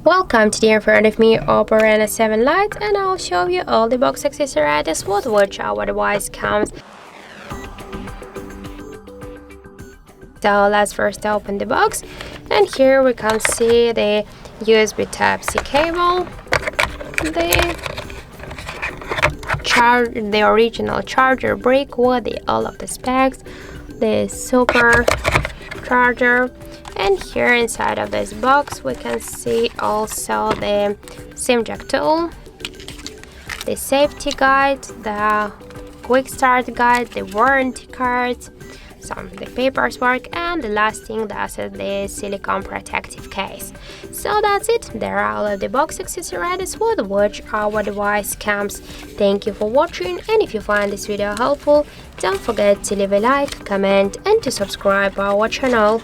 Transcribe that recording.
Welcome, today in front of me Oppo Reno 7 Lite, and I'll show you all the box accessories with which our device comes. So let's first open the box, and here we can see the USB Type-C cable, the original charger brick with all of the specs, the super charger, and here inside of this box we can see also the SIM jack tool, the safety guide, the quick start guide, the warranty cards, the paperwork, and the last thing, that's the silicone protective case. So that's it. There are all of the box accessories with which our device comes. Thank you for watching, and if you find this video helpful, don't forget to leave a like, comment, and to subscribe our channel.